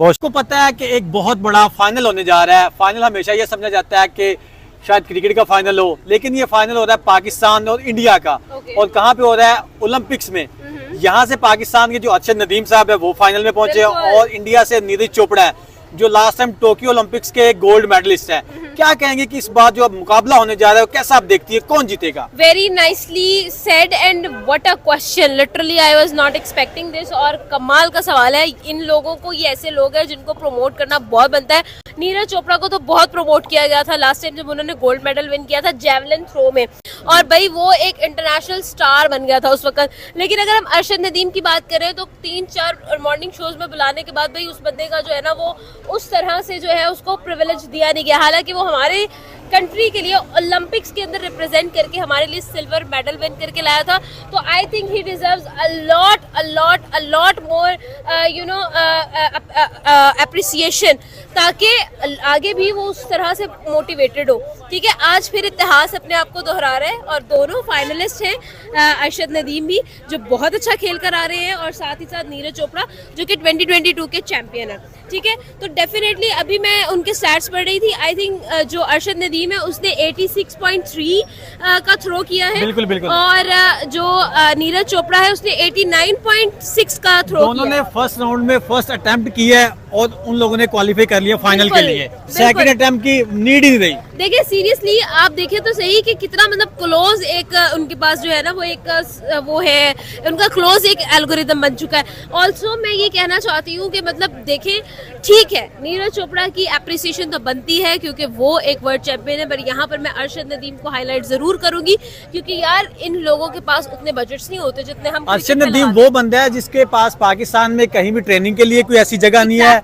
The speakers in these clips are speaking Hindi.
को पता है कि एक बहुत बड़ा फाइनल होने जा रहा है। फाइनल हमेशा ये समझा जाता है कि शायद क्रिकेट का फाइनल हो, लेकिन ये फाइनल हो रहा है पाकिस्तान और इंडिया का। और कहाँ पे हो रहा है? ओलंपिक्स में। यहाँ से पाकिस्तान के जो अरशद नदीम साहब है वो फाइनल में पहुंचे और इंडिया से नीरज चोपड़ा है जो लास्ट टाइम टोक्यो ओलंपिक्स के गोल्ड मेडलिस्ट है। क्या कहेंगे कि इस बार जो अब मुकाबला होने जा रहा है कैसा आप देखती है, कौन जीतेगा? Very nicely said and what a question, literally I was not expecting this. और कमाल का सवाल है। इन लोगों को, ये ऐसे लोग हैं जिनको प्रमोट करना बहुत बनता है। नीरज चोपड़ा को तो बहुत प्रमोट किया गया था लास्ट टाइम जब उन्होंने गोल्ड मेडल विन किया था जेवलिन थ्रो में, और भाई वो एक इंटरनेशनल स्टार बन गया था उस वक्त। लेकिन अगर हम अरशद नदीम की बात करें तो 3-4 मॉर्निंग शोज में बुलाने के बाद भाई उस बंदे का जो है ना वो उस तरह से जो है उसको प्रिविलेज दिया नहीं गया। हालांकि वो हमारे कंट्री के लिए ओलंपिक्स के अंदर रिप्रेजेंट करके हमारे लिए सिल्वर मेडल विन करके लाया था। तो I think he deserves a lot more you know appreciation, ताकि आगे भी वो उस तरह से मोटिवेटेड हो। ठीक है, आज फिर इतिहास अपने आप को दोहरा रहा है और दोनों फाइनलिस्ट हैं, अरशद नदीम भी जो बहुत अच्छा खेल कर आ रहे हैं और साथ ही साथ नीरज चोपड़ा जो कि 2022 के चैंपियन है। ठीक है, तो डेफिनेटली अभी मैं उनके स्टैट्स पढ़ रही थी। आई थिंक जो अरशद नदीम है उसने 86.3 का थ्रो किया है। बिल्कुल बिल्कुल। और जो नीरज चोपड़ा है उसने 89.6 का थ्रो किया। दोनों ने फर्स्ट राउंड में फर्स्ट अटेम्प्ट किया है और उन लोगों ने क्वालिफाई कर लिया फाइनल के लिए। सेकंड अटेम्प्ट की नीड ही नहीं रही। देखिए सीरियसली आप देखें तो सही कि कितना मतलब क्लोज एक उनके पास जो है ना वो एक वो है, उनका क्लोज एक एल्गोरिदम बन चुका है। ऑल्सो मैं ये कहना चाहती हूँ कि मतलब देखें, ठीक है नीरज चोपड़ा की एप्रिसिएशन तो बनती है क्योंकि वो एक वर्ल्ड चैंपियन है, पर यहाँ पर मैं अरशद नदीम को हाईलाइट जरूर करूंगी क्योंकि यार इन लोगों के पास उतने बजट्स नहीं होते जितने हम। अरशद नदीम वो बंदा है जिसके पास पाकिस्तान में कहीं भी ट्रेनिंग के लिए कोई ऐसी जगह नहीं है,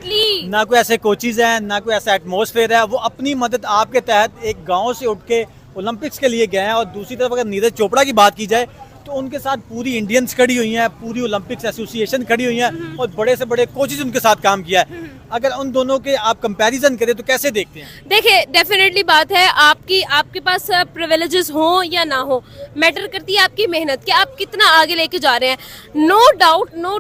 ना कोई ऐसे कोचेज हैं, ना कोई ऐसा एटमॉस्फेयर है। वो अपनी मदद आपके तहत एक गांव से उठ के ओलंपिक्स के लिए गए हैं। और दूसरी तरफ अगर नीरज चोपड़ा की बात की जाए तो उनके साथ पूरी इंडियंस खड़ी हुई हैं, पूरी ओलंपिक्स एसोसिएशन खड़ी हुई है और बड़े से बड़े कोचेज उनके साथ काम किया है। अगर उन दोनों के आप कंपैरिजन करें तो कैसे देखते हैं? देखिए डेफिनेटली बात है आपके पास प्रिविलेजेस हो या ना हो, मैटर करती है आपकी मेहनत कि आप कितना आगे लेके जा रहे हैं। नो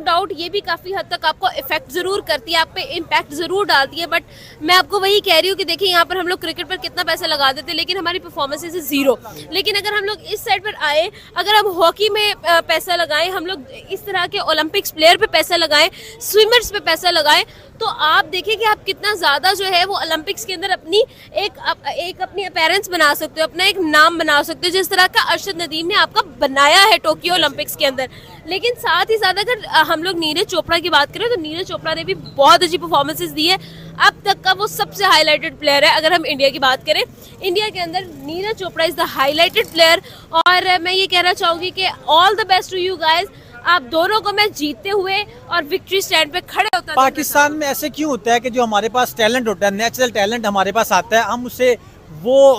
डाउट ये भी काफी हद तक आपको इफेक्ट जरूर करती है, आप पे इम्पैक्ट जरूर डालती है। बट मैं आपको वही कह रही हूँ कि देखिए यहाँ पर हम लोग क्रिकेट पर कितना पैसा लगा देते हैं लेकिन हमारी परफॉर्मेंसेस है जीरो। लेकिन अगर हम लोग इस साइड पर आए, अगर हम हॉकी में पैसा लगाएं, हम लोग इस तरह के ओलंपिक्स प्लेयर पे पैसा लगाएं, स्विमर्स पे पैसा लगाएं, तो आप देखिए कि आप कितना ज्यादा जो है वो ओलंपिक्स के अंदर अपनी एक अपनी अपीयरेंस बना सकते हो, अपना एक नाम बना सकते हो, जिस तरह का अरशद नदीम ने आपका बनाया है टोक्यो ओलंपिक्स के अंदर। लेकिन साथ ही साथ अगर हम लोग नीरज चोपड़ा की बात करें तो नीरज चोपड़ा ने भी बहुत अच्छी परफॉर्मेंसेस दी है। अब तक का वो सबसे हाईलाइटेड प्लेयर है। अगर हम इंडिया की बात करें, इंडिया के अंदर Neeraj Chopra is the highlighted player. और मैं ये कहना चाहूंगी कि all the best to you guys. आप दोनों को मैं जीतते हुए और विक्ट्री स्टैंड पे खड़े होता। पाकिस्तान में ऐसे क्यों होता है कि जो हमारे पास टैलेंट होता है, नेचुरल टैलेंट हमारे पास आता है, हम उसे वो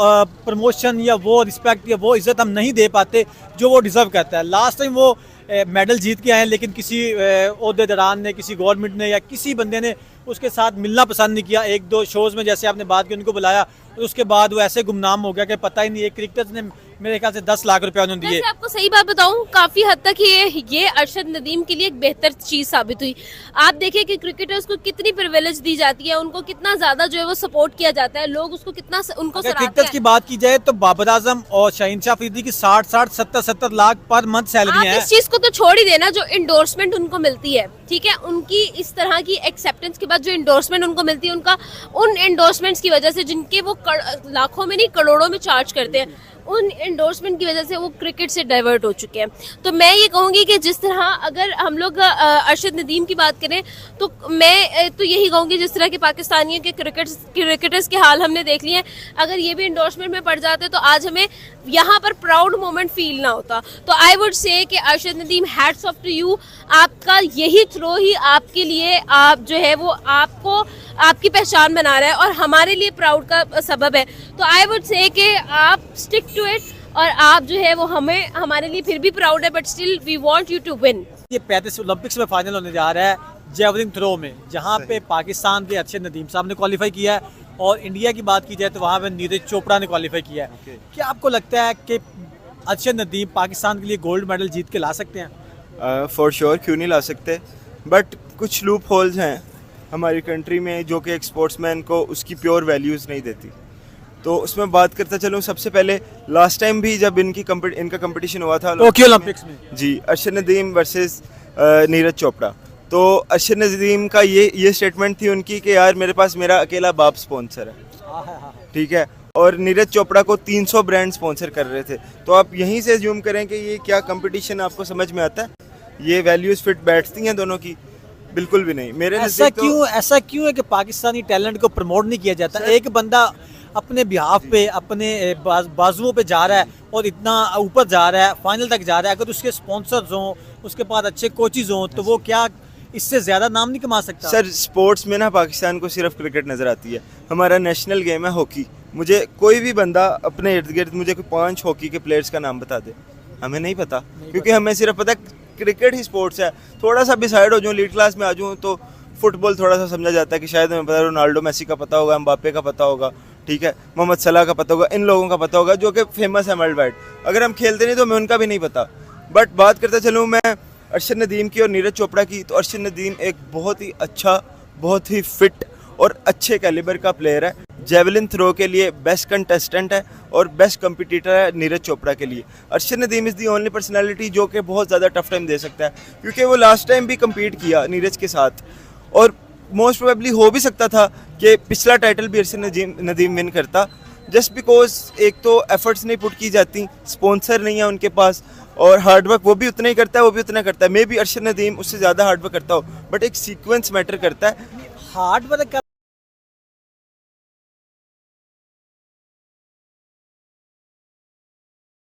प्रमोशन या वो रिस्पेक्ट या वो इज्जत हम नहीं दे पाते जो वो डिजर्व करता है। लास्ट टाइम वो मेडल जीत के आए लेकिन किसी ओहदेदारान ने, किसी गवर्नमेंट ने या किसी बंदे ने उसके साथ मिलना पसंद नहीं किया। 1-2 शोज में जैसे आपने बात की उनको बुलाया और उसके बाद वो ऐसे गुमनाम हो गया कि पता ही नहीं। एक क्रिकेटर्स ने मेरे ख्याल से 10 लाख रुपए उन्होंने दिए। आपको सही बात बताऊं, काफी हद तक ये अरशद नदीम के लिए एक बेहतर चीज साबित हुई। आप देखिए कि क्रिकेटर्स को कितनी प्रिविलेज दी जाती है, उनको कितना ज्यादा जो है वो सपोर्ट किया जाता है, लोग उसको कितना उनको सराहते हैं। क्रिकेटर्स की बात की जाए तो बाबर आजम और शाहीन शाह अफरीदी की 60-60, 70-70 लाख पर मंथ सैलरी है। इस चीज को तो छोड़ ही देना, जो इंडोर्समेंट उनको मिलती है, ठीक है, उनकी इस तरह की एक्सेप्टेंस के बाद जो इंडोर्समेंट उनको मिलती है, उनका उन इंडोर्समेंट्स की वजह से जिनके वो लाखों में नहीं करोड़ों में चार्ज करते हैं, उन एंडोर्समेंट की वजह से वो क्रिकेट से डाइवर्ट हो चुके हैं। तो मैं ये कहूंगी कि जिस तरह अगर हम लोग अरशद नदीम की बात करें तो मैं तो यही कहूंगी जिस तरह के पाकिस्तानियों के क्रिकेटर्स के हाल हमने देख लिए हैं, अगर ये भी एंडोर्समेंट में पड़ जाते तो आज हमें यहाँ पर प्राउड मोमेंट फील ना होता। तो आई वुड से कि Arshad Nadeem, hats off to you. आपका यही थ्रो ही आपके लिए आप जो है वो आपको आपकी पहचान बना रहा है और हमारे लिए प्राउड का सबब है। तो आई वुड से कि आप स्टिक टू इट और आप जो है वो हमारे लिए फिर भी प्राउड है, but still we want you to win. ये 35 ओलंपिक्स में फाइनल होने जा रहा है जेवलिन थ्रो में, जहाँ पे पाकिस्तान के अरशद नदीम साहब ने क्वालिफाई किया है और इंडिया की बात की जाए तो वहाँ पे नीरज चोपड़ा ने क्वालिफाई किया है। क्या आपको लगता है कि अरशद नदीम पाकिस्तान के लिए गोल्ड मेडल जीत के ला सकते हैं? फॉर श्योर, क्यों नहीं ला सकते, बट कुछ लूप होल्स हैं हमारी कंट्री में जो कि एक स्पोर्ट्समैन को उसकी प्योर वैल्यूज़ नहीं देती। तो उसमें बात करता चलूँ, सबसे पहले लास्ट टाइम भी जब इनका कंपटीशन हुआ था टोक्यो ओलंपिक्स में, जी, अरशद नदीम वर्सेस नीरज चोपड़ा, तो अरशद नदीम का ये स्टेटमेंट थी उनकी कि यार मेरे पास मेरा अकेला बाप स्पॉन्सर है, ठीक है, और नीरज चोपड़ा को 300 ब्रांड स्पॉन्सर कर रहे थे। तो आप यहीं से ज्यूम करें कि ये क्या कंपटीशन आपको समझ में आता है? ये वैल्यूज़ फिट बैठती हैं दोनों की? बिल्कुल भी नहीं। मेरे ऐसा क्यों है कि पाकिस्तानी टैलेंट को प्रमोट नहीं किया जाता? एक बंदा अपने बिहाफ पे, अपने बाजुओं पे जा रहा है और इतना ऊपर जा रहा है, फाइनल तक जा रहा है, अगर उसके स्पॉन्सर्स हों, उसके पास अच्छे कोचेज हों, तो वो क्या इससे ज़्यादा नाम नहीं कमा सकता? सर, स्पोर्ट्स में ना पाकिस्तान को सिर्फ क्रिकेट नज़र आती है। हमारा नेशनल गेम है हॉकी। मुझे कोई भी बंदा अपने इर्द गिर्द मुझे कोई 5 हॉकी के प्लेयर्स का नाम बता दे, हमें नहीं पता, क्योंकि हमें सिर्फ पता है क्रिकेट ही स्पोर्ट्स है। थोड़ा सा भी साइड हो जाऊँ, लीड क्लास में आ जाऊँ, तो फुटबॉल थोड़ा सा समझा जाता है कि शायद हमें पता, रोनाल्डो मेसी का पता होगा, एम्बापे का पता होगा, ठीक है, मोहम्मद सलाह का पता होगा, इन लोगों का पता होगा जो कि फेमस है वर्ल्ड वाइड। अगर हम खेलते नहीं तो हमें उनका भी नहीं पता। बट बात करता चलूँ मैं अरशद नदीम की और नीरज चोपड़ा की, तो अरशद नदीम एक बहुत ही अच्छा, बहुत ही फिट और अच्छे कैलिबर का प्लेयर है। जेवलिन थ्रो के लिए बेस्ट कंटेस्टेंट है और बेस्ट कंपटीटर है नीरज चोपड़ा के लिए। Arshad Nadeem is the only personality जो कि बहुत ज़्यादा टफ टाइम दे सकता है, क्योंकि वो लास्ट टाइम भी कम्पीट किया नीरज के साथ, और मोस्ट प्रोबेबली हो भी सकता था कि पिछला टाइटल भी अरशद नदीम विन करता, जस्ट बिकॉज एक तो एफर्ट्स नहीं पुट की जाती, स्पॉन्सर नहीं है उनके पास, और हार्डवर्क वो भी उतना ही करता है, वो भी उतना करता है। मे बी अरशद नदीम उससे ज़्यादा हार्डवर्क करता हो, बट एक सीक्वेंस मैटर करता है। हार्डवर्क